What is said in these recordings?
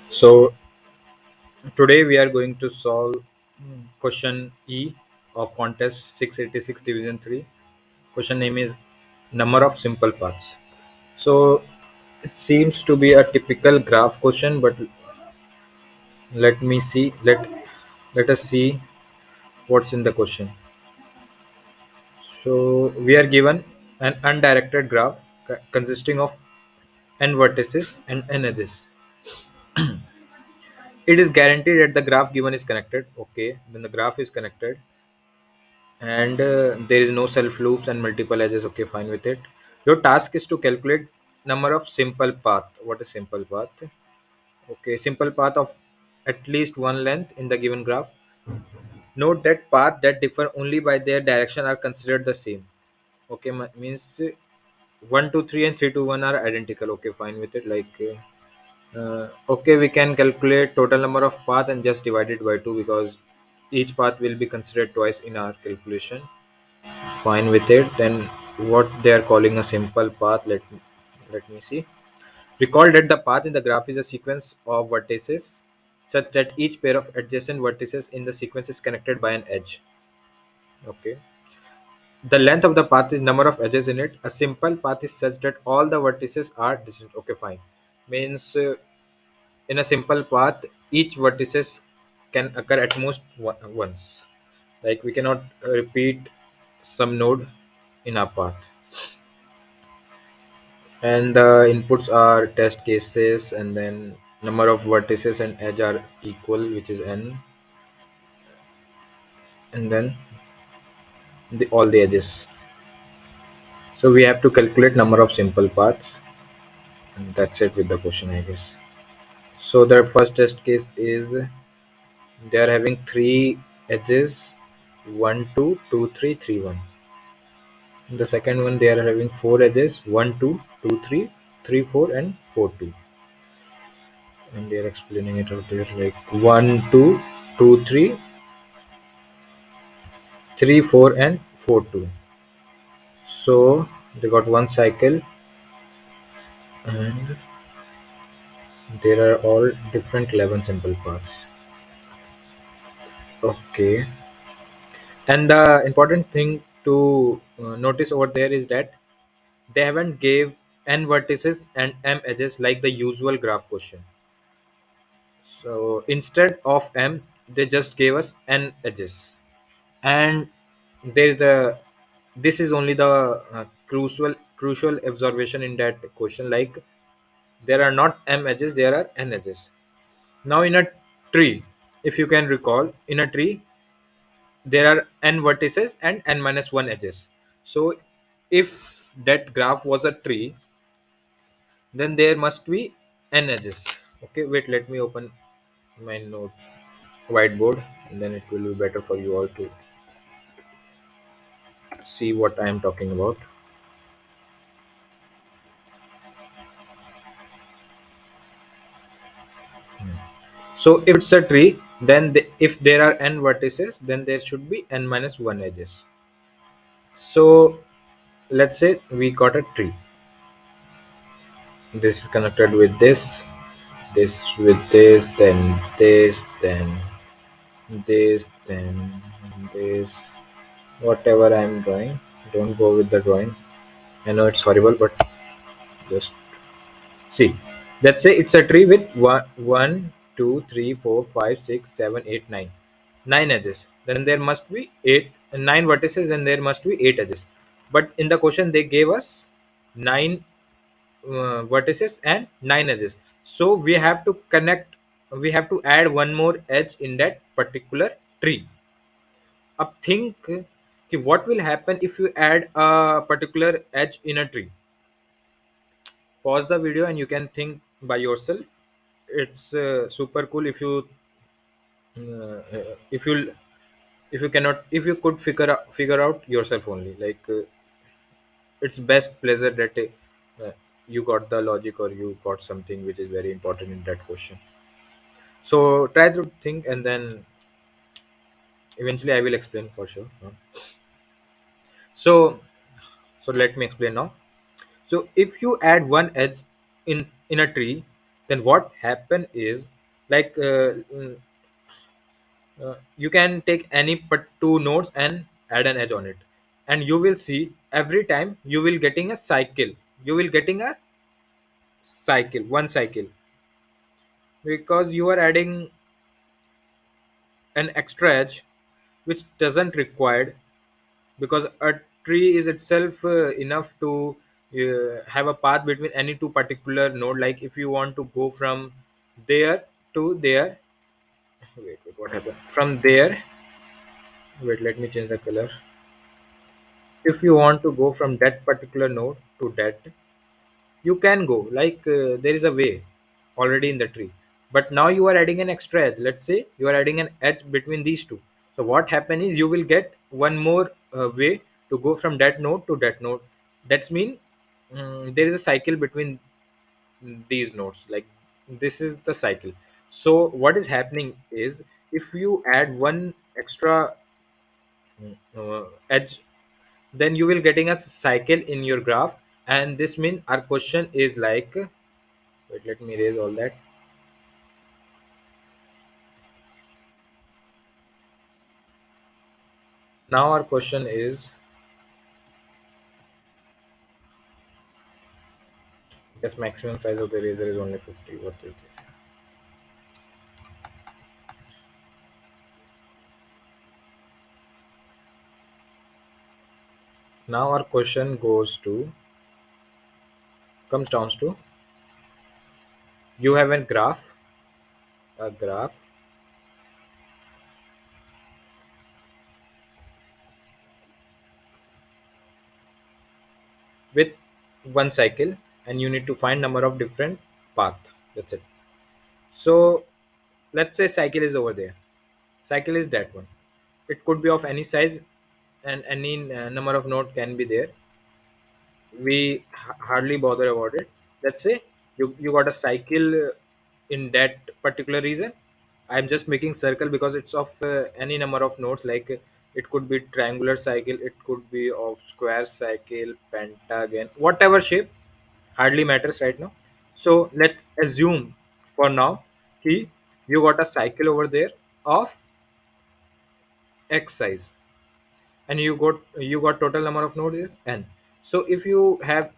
So today we are going to solve question E of contest 686 division 3. Question name is number of simple paths. So it seems to be a typical graph question, but let me see. Let us see what's in the question. So we are given an undirected graph consisting of n vertices and n edges. It is guaranteed that the graph given is connected. Okay, then the graph is connected and there is no self loops and multiple edges. Okay, fine with it. Your task is to calculate number of simple path. What is simple path? Okay, simple path of at least one length in the given graph. Note that path that differ only by their direction are considered the same. Okay, means 1 2 3 and 3 2 1 are identical. Okay, fine with it. Okay, we can calculate total number of path and just divide it by 2 because each path will be considered twice in our calculation. Fine with it. Then what they are calling a simple path, let me see. Recall that the path in the graph is a sequence of vertices such that each pair of adjacent vertices in the sequence is connected by an edge. Okay, the length of the path is number of edges in it. A simple path is such that all the vertices are distant. Okay, fine. Means in a simple path each vertices can occur at most once. Like we cannot repeat some node in our path. And the inputs are test cases, and then number of vertices and edge are equal, which is n, and then all the edges. So we have to calculate number of simple paths, and that's it with the question, I guess. So the first test case is they are having three edges, 1 2 2 3 3 1. The second one they are having four edges, 1 2 2 3 3 4 and 4 2. And they are explaining it out there like 1 2 2 3 3 4 and 4 2. So they got one cycle, and there are all different 11 simple paths. Okay, and the important thing to notice over there is that they haven't gave n vertices and m edges like the usual graph question. So instead of m they just gave us n edges. And there is the this is only the crucial observation in that question. Like there are not m edges, there are n edges. Now in a tree, if you can recall, in a tree there are n vertices and n minus 1 edges. So if that graph was a tree, then there must be n edges. Okay, wait, let me open my note whiteboard, and then it will be better for you all to see what I am talking about. So if it's a tree, then if there are n vertices, then there should be n minus 1 edges. So let's say we got a tree. This is connected with this with then this. Whatever I'm drawing, don't go with the drawing. I know it's horrible, but just see. Let's say it's a tree with 9 edges. Then there must be 9 vertices, and there must be 8 edges. But in the question, they gave us 9 vertices and 9 edges. So we have to add one more edge in that particular tree. Up think what will happen if you add a particular edge in a tree. Pause the video and you can think by yourself. It's super cool if you if you cannot if you could figure out yourself only. It's best pleasure that you got the logic or you got something which is very important in that question. So try to think, and then eventually I will explain for sure. So let me explain now. So if you add one edge in a tree, Then what happen is, like you can take any but two nodes and add an edge on it, and you will see every time you will getting a cycle, you will getting a cycle, one cycle, because you are adding an extra edge which doesn't required, because a tree is itself enough to have a path between any two particular node. Like if you want to go from there to there, wait, what happened from there, wait, let me change the color. If you want to go from that particular node to that, you can go, like there is a way already in the tree, but now you are adding an extra edge. Let's say you are adding an edge between these two. So what happen is you will get one more way to go from that node to that node. That's mean there is a cycle between these nodes, like this is the cycle. So what is happening is, if you add one extra edge, then you will getting a cycle in your graph. And this mean our question is like, wait, let me erase all that. Now our question is, yes, maximum size of the eraser is only 50. What is this? Now our question goes to, comes down to, you have a graph with one cycle, and you need to find number of different path. That's it. So let's say cycle is over there, cycle is that one. It could be of any size, and any number of node can be there. We hardly bother about it. Let's say you got a cycle in that particular region. I'm just making circle because it's of any number of nodes, like it could be triangular cycle, it could be of square cycle, pentagon, whatever shape, hardly matters right now. So let's assume for now he, you got a cycle over there of x size, and you got total number of nodes is n. So if you have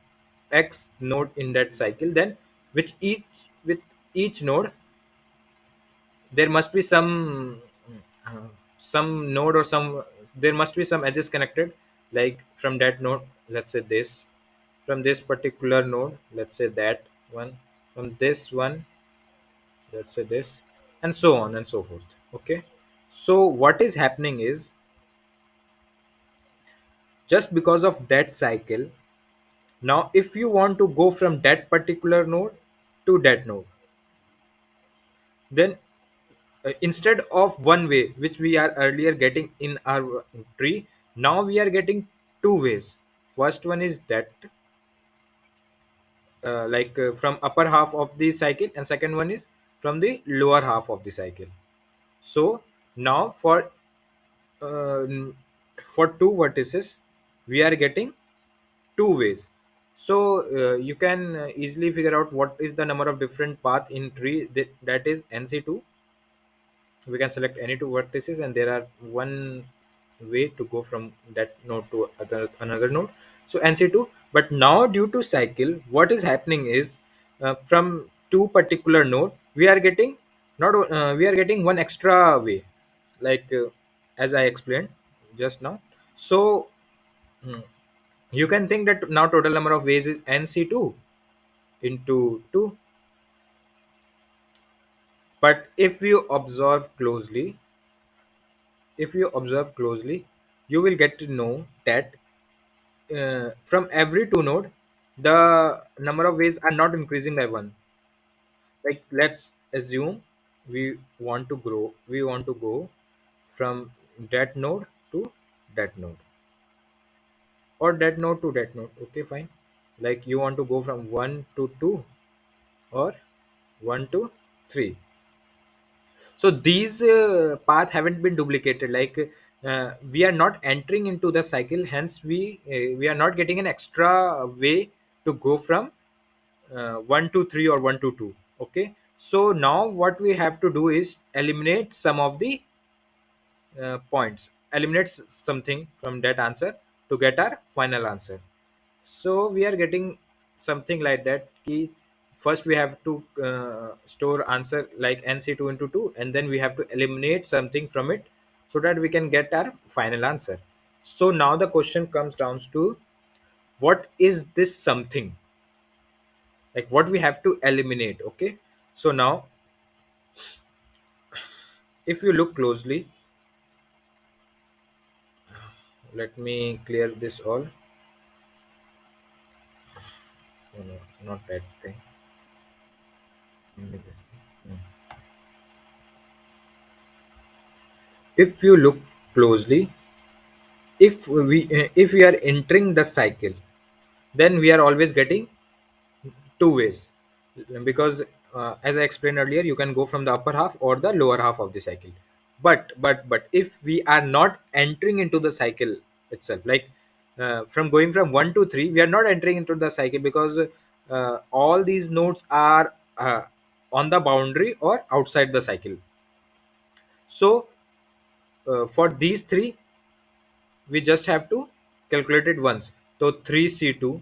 x node in that cycle, then with each node there must be uh, some node or some, there must be some edges connected. Like from that node, let's say this, from this particular node, let's say that one, from this one, let's say this, and so on and so forth. Okay, so what is happening is, just because of that cycle, now if you want to go from that particular node to that node, then instead of one way which we are earlier getting in our tree, now we are getting two ways. First one is that from upper half of the cycle, and second one is from the lower half of the cycle. So now uh, for two vertices we are getting two ways. So you can easily figure out what is the number of different path in tree, that is nc2. We can select any two vertices, and there are one way to go from that node to another node, so nc2. But now due to cycle, what is happening is, from two particular node we are getting, not we are getting one extra way, like as I explained just now. So mm, you can think that now total number of ways is nc2 into 2. But if you observe closely, you will get to know that from every two node, the number of ways are not increasing by one. Like let's assume we want to go from that node to that node, or that node to that node. Okay, fine. Like you want to go from 1 to 2, or 1 to 3. So these path haven't been duplicated. Like we are not entering into the cycle, hence we are not getting an extra way to go from 1 to 3 or 1 to 2. Okay, so now what we have to do is eliminate some of the points, eliminate something from that answer to get our final answer. So we are getting something like that key. First we have to store answer like nc2 into 2, and then we have to eliminate something from it so that we can get our final answer. So now the question comes down to, what is this something, like what we have to eliminate. Okay, so now if you look closely, let me clear this all. No, no, not that thing. Let me just- if you look closely, if we are entering the cycle, then we are always getting two ways, because as I explained earlier, you can go from the upper half or the lower half of the cycle. But if we are not entering into the cycle itself, like from going from 1 to 3, we are not entering into the cycle, because all these nodes are on the boundary or outside the cycle. So for these three, we just have to calculate it once. So 3c2,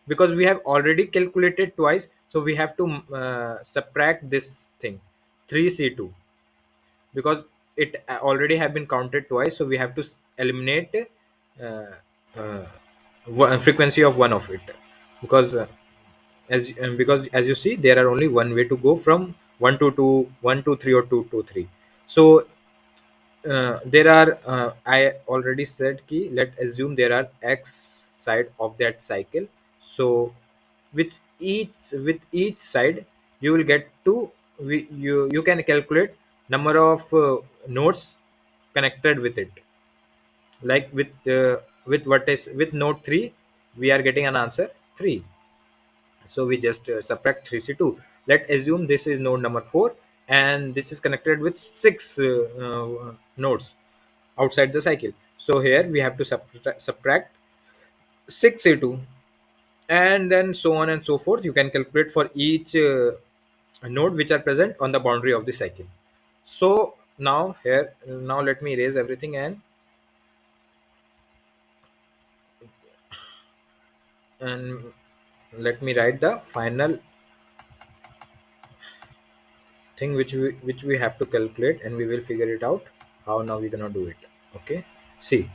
because we have already calculated twice, so we have to subtract this thing 3c2, because it already have been counted twice, so we have to eliminate uh, uh, frequency of one of it, because because as you see, there are only one way to go from 1 to 2, 1 to 3, or 2 to 3. So there are I already said key, let assume there are x side of that cycle. So which each with each side, you will get to, you can calculate number of nodes connected with it, like with what is with node 3, we are getting an answer 3. So we just subtract 3c2. Let assume this is node number 4, and this is connected with 6 nodes outside the cycle. So here we have to subtract 6a2, and then so on and so forth. You can calculate for each node which are present on the boundary of the cycle. So now here, now let me erase everything, and let me write the final thing which we have to calculate, and we will figure it out how now we're gonna do it. Okay, see,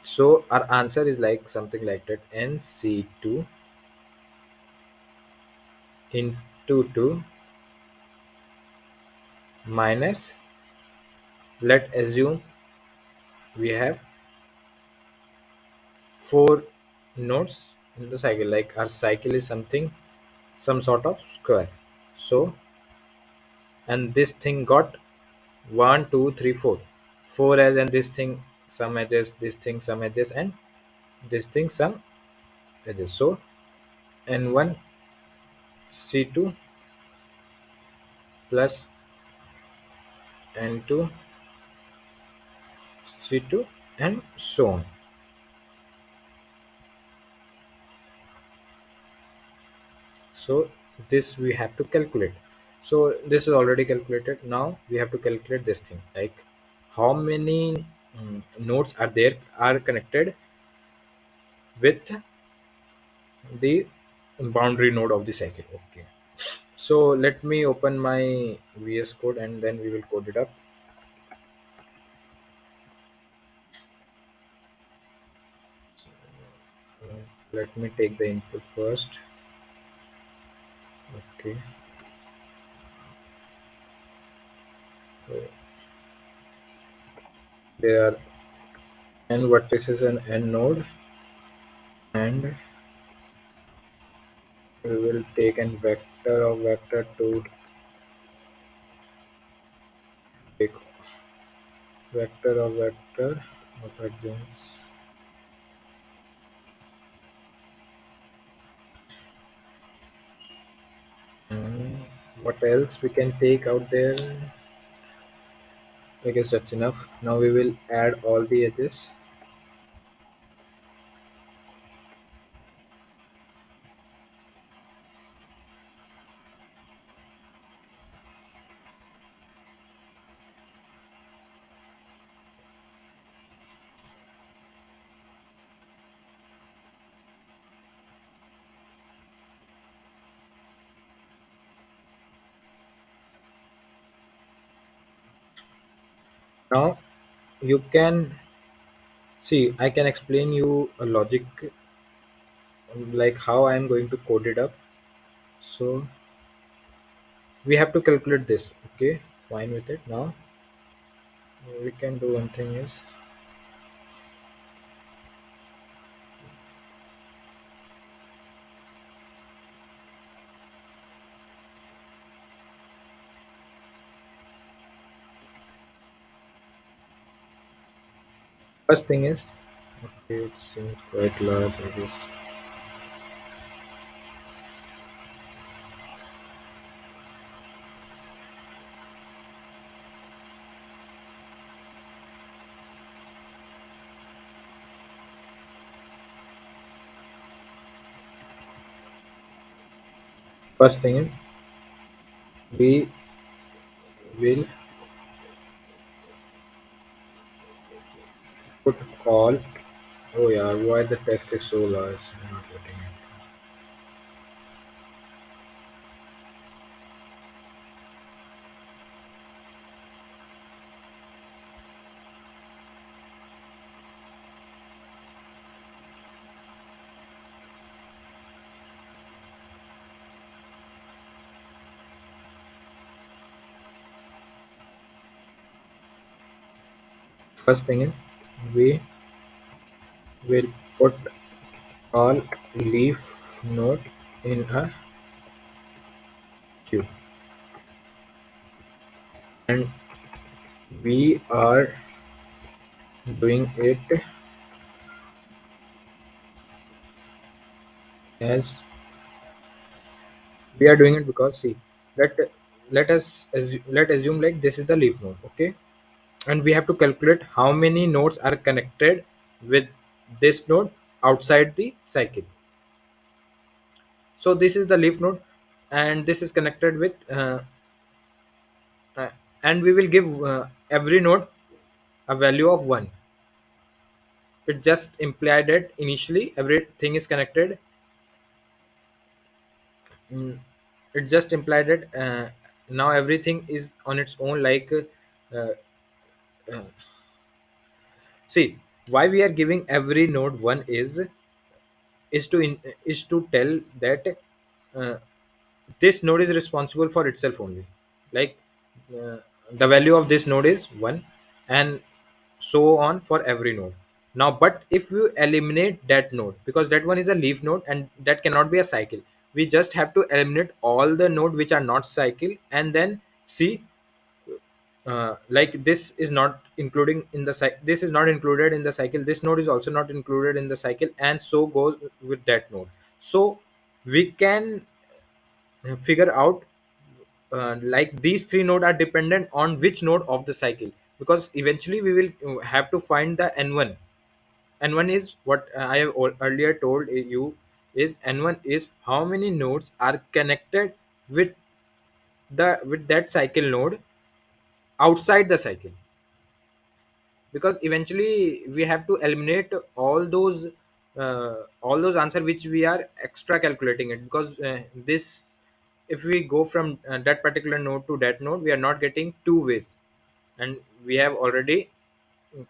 so our answer is like something like that: nc2 into 2 minus, let assume we have 4 nodes in the cycle, like our cycle is something, some sort of square. So, and this thing got 1 2 3 4, 4 edges, and this thing some edges, this thing some edges, and this thing some edges. So n1 c2 plus n2 c2, and so on. So this we have to calculate. So this is already calculated. Now we have to calculate this thing, like how many nodes are there, are connected with the boundary node of the cycle. Okay, so let me open my VS code, and then we will code it up. Let me take the input first. Okay, so there are n vertices and n node, and we will take an vector of vector to take vector of vector of adjacent. And what else we can take out there? I guess that's enough. Now we will add all the edges. Now you can see, I can explain you a logic, like how I am going to code it up. So we have to calculate this. Okay, fine with it. Now we can do one thing is, first thing is, okay, it seems quite large, I guess. First thing is, we will put all. Oh yeah, why the text is so large? I'm not getting it. First thing is, we will put all leaf node in a queue, and we are doing it as we are doing it because, see, let let assume like this is the leaf node, okay, and we have to calculate how many nodes are connected with this node outside the cycle. So this is the leaf node, and this is connected with uh, and we will give every node a value of 1. It just implied that initially everything is connected. Mm, it just implied that now everything is on its own, like uh, uh, see, why we are giving every node 1 is to tell that uh, this node is responsible for itself only, like uh, the value of this node is 1, and so on for every node. Now but if you eliminate that node, because that one is a leaf node and that cannot be a cycle, we just have to eliminate all the node which are not cycle, and then see, like this is not including in the this is not included in the cycle, this node is also not included in the cycle, and so goes with that node. So we can figure out like these three nodes are dependent on which node of the cycle, because eventually we will have to find the n1. N1 is what I have earlier told you, is n1 is how many nodes are connected with with that cycle node outside the cycle, because eventually we have to eliminate all those answer which we are extra calculating it, because this, if we go from that particular node to that node, we are not getting two ways, and we have already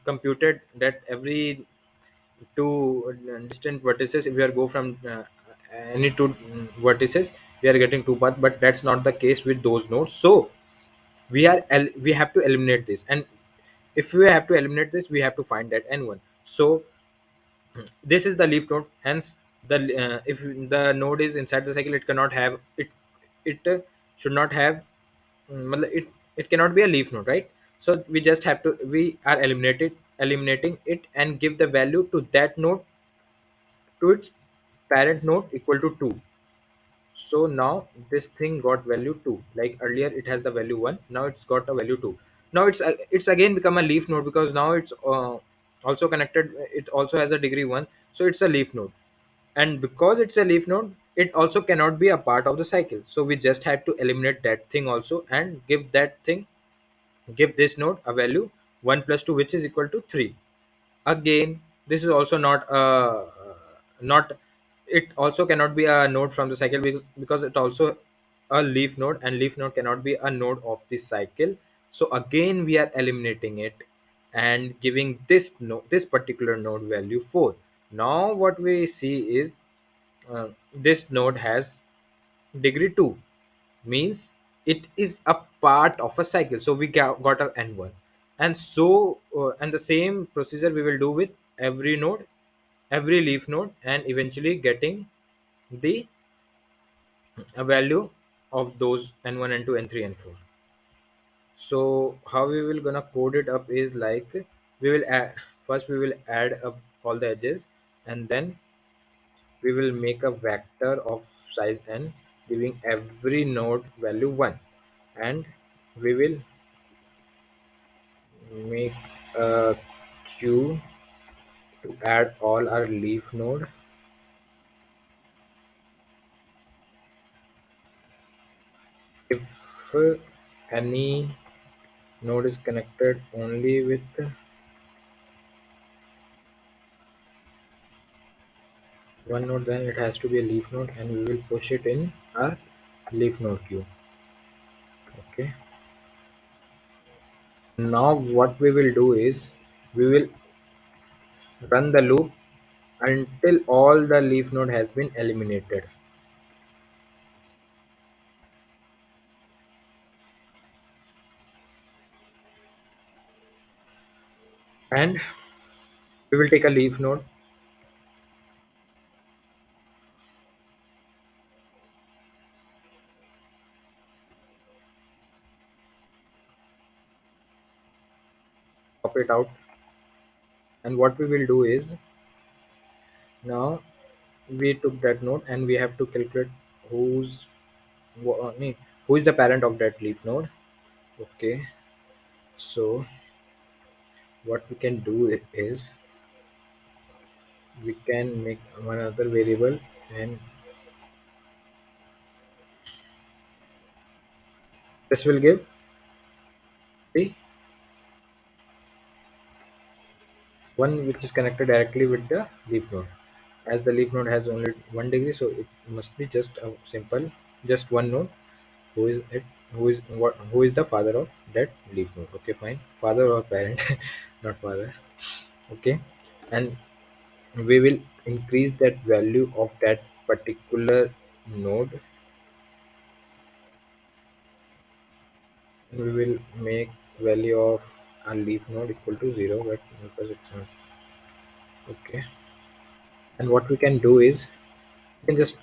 computed that every two distant vertices, if we are go from any two vertices, we are getting two paths, but that's not the case with those nodes. So we have to eliminate this, and if we have to eliminate this, we have to find that n1. So this is the leaf node, hence the if the node is inside the cycle, it cannot have it, it should not have it cannot be a leaf node, right? So we just have to, we are eliminating it and give the value to that node, to its parent node equal to 2. So now this thing got value 2, like earlier it has the value 1, now it's got a value 2. Now it's again become a leaf node, because now it's also connected, it also has a degree 1, so it's a leaf node. And because it's a leaf node, it also cannot be a part of the cycle, so we just had to eliminate that thing also and give that thing, give this node a value 1 plus 2, which is equal to 3. Again, this is also not, it also cannot be a node from the cycle, because it also a leaf node, and leaf node cannot be a node of this cycle. So again we are eliminating it, and giving this particular node value 4. Now what we see is this node has degree 2, means it is a part of a cycle, so we got our n1. And so and the same procedure we will do with every node, every leaf node, and eventually getting the a value of those n1, n2, n3, n4. So how we will gonna code it up is like, we will add, first we will add up all the edges, and then we will make a vector of size n, giving every node value 1, and we will make a queue to add all our leaf node. If any node is connected only with one node, then it has to be a leaf node, and we will push it in our leaf node queue. Okay, now what we will do is, we will run the loop until all the leaf node has been eliminated, and we will take a leaf node, pop it out, and what we will do is, now we took that node and we have to calculate who's nee, who is the parent of that leaf node. Okay, so what we can do is, we can make one other variable, and this will give the one which is connected directly with the leaf node. As the leaf node has only 1 degree, so it must be just a simple, just one node. Who is it, who is the father of that leaf node? Okay, fine, father or parent, not father. Okay, and we will increase that value of that particular node, and we will make value of a leaf node equal to 0, but because it's not. Okay, and what we can do is, we can just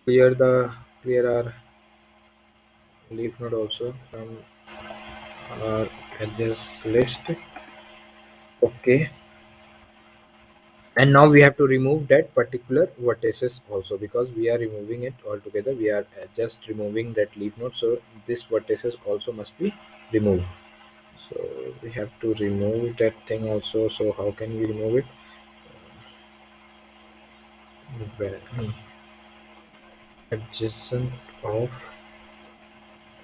clear our leaf node also from our edges list. Okay, and now we have to remove that particular vertices also, because we are removing it altogether. We are just removing that leaf node, so this vertices also must be removed. So we have to remove that thing also. So how can we remove it? Where adjacent of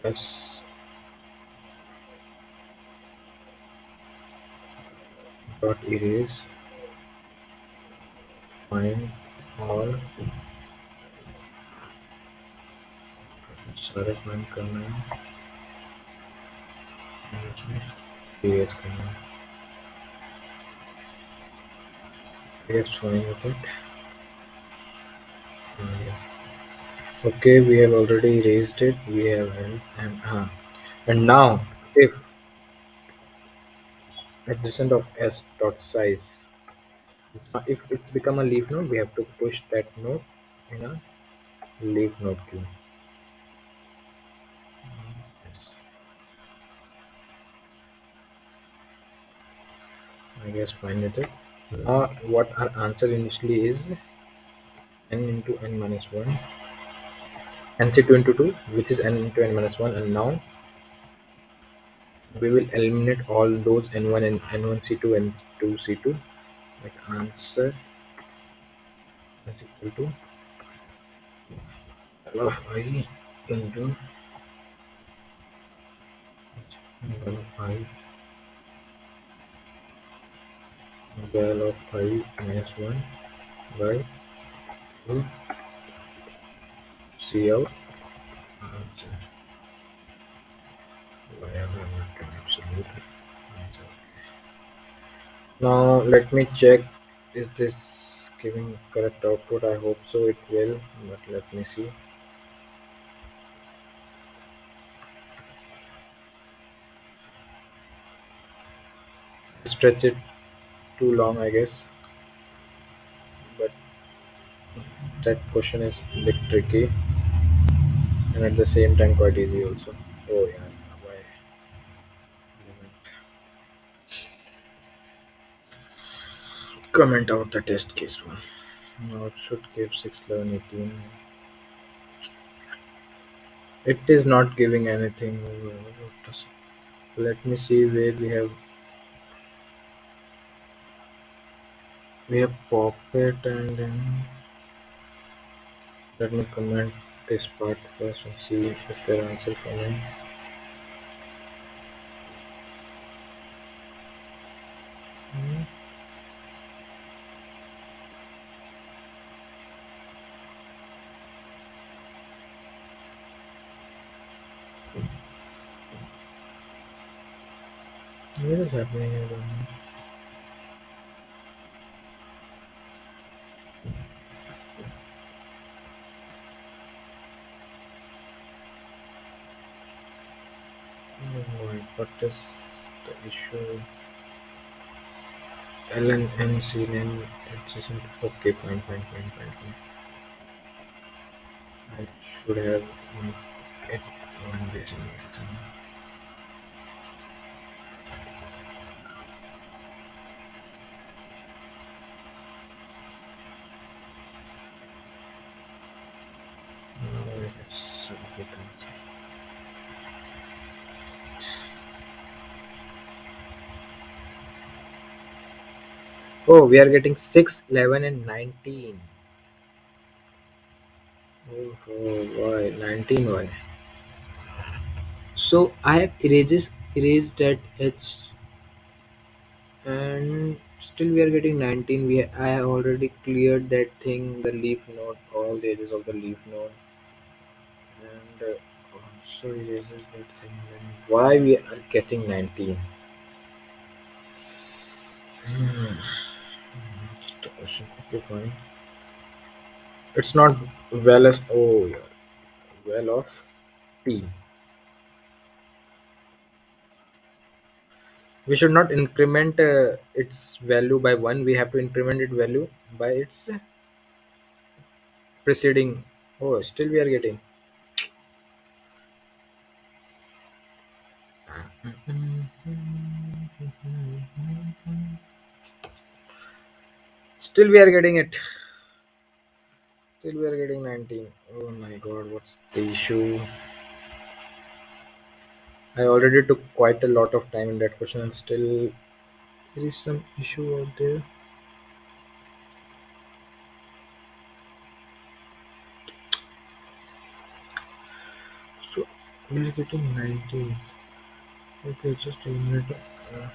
s dot erase, find all सारे find करना है, erase करना है. It's fine with it. Yeah. Okay, we have already erased it. We have and now, if adjacent of s dot size, if it's become a leaf node, we have to push that node in a leaf node queue. Yes, I guess fine with it. Now, what our answer initially is, n into n minus 1, nc2 into 2, which is n into n minus 1, and now we will eliminate all those n1 and n1c2 and 2c2. Like answer is equal to L of I into L of I, L of I minus 1 by 2 C out answer. Why am I not absolutely. Now let me check. Is this giving correct output? I hope so. It will. But let me see. Stretch it too long, I guess. But that question is a bit tricky and at the same time quite easy also. Oh yeah. Why? Comment out the test case one. Now it should give 6, 11, 18. It is not giving anything. Let me see where we have pop it and then let me comment this part first and see if their answer coming. Hmm, what is happening? I don't know. Oh, what is the issue? LNN, CLN, adjacent. Okay, fine, fine, fine, fine, fine. I should have made it one bit in it. It's a bit answer. Oh, we are getting 6, 11, and 19. Oh, why? 19, why? So I have erased that H and still we are getting 19. I have already cleared that thing, the leaf node, all the edges of the leaf node, and also erases that thing. Then why we are getting 19? Hmm. That's the question. Okay, fine. It's not well as oh yeah, well of T. We should not increment its value by 1. We have to increment its value by its preceding. Oh, still we are getting. Still we are getting it. Still we are getting 19. Oh my god, what's the issue? I already took quite a lot of time in that question and still there is some issue out there. So we are getting 19. Okay, just a minute. Uh,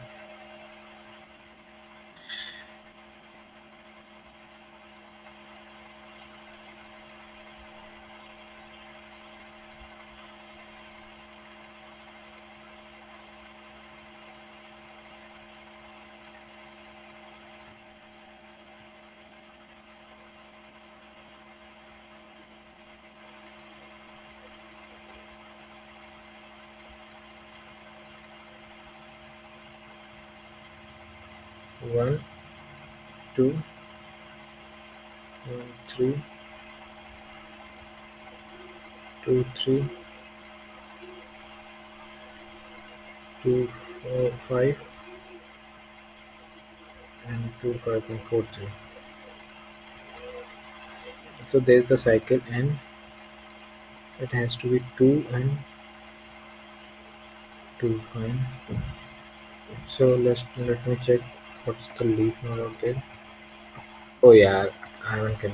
1, 2, 1, 3, 2, 3, 2, 4, 5, and 2, 5, and 4, 3. So there's the cycle and it has to be 2 and 2. Fine. So let me check what's the leaf node out there. Oh yeah, I haven't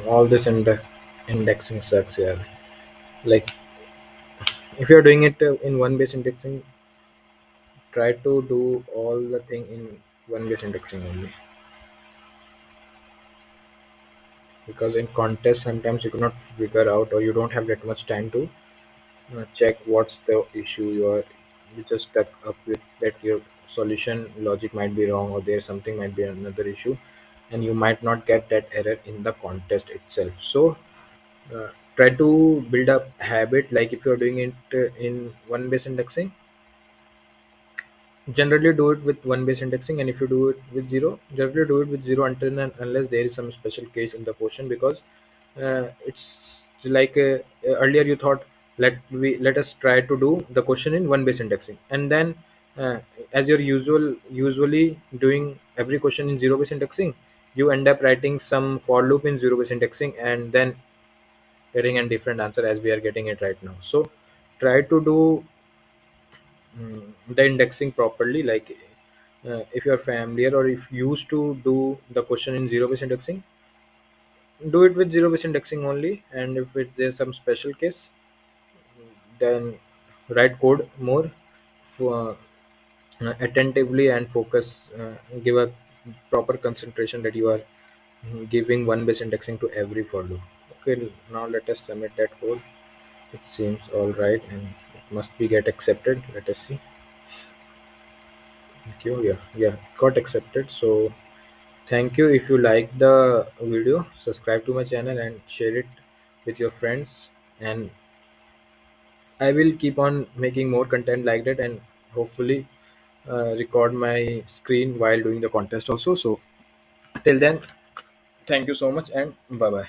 all this indexing sucks. Yeah, like if you're doing it in one base indexing, try to do all the thing in one base indexing only. because in contest sometimes you cannot figure out, or you don't have that much time to check what's the issue you just stuck up with, that your solution logic might be wrong, or there's something might be another issue, and you might not get that error in the contest itself. So try to build up habit, like if you're doing it in one base indexing, generally do it with one base indexing, and if you do it with zero, generally do it with zero until and unless there is some special case in the question. Because it's like earlier you thought, let us try to do the question in one base indexing, and then uh, as you're usually doing every question in zero base indexing, you end up writing some for loop in zero base indexing, and then getting a different answer as we are getting it right now. So try to do the indexing properly, like if you're familiar or if you used to do the question in zero base indexing, do it with zero base indexing only, and if it's there's some special case, then write code more for attentively and focus, give a proper concentration that you are giving one base indexing to every for loop. Okay, now let us submit that code. It seems all right, and it must be get accepted. Let us see. Thank you. Yeah, yeah, got accepted. So thank you. If you like the video, subscribe to my channel and share it with your friends. And I will keep on making more content like that, and hopefully record my screen while doing the contest also. So till then, thank you so much, and bye bye.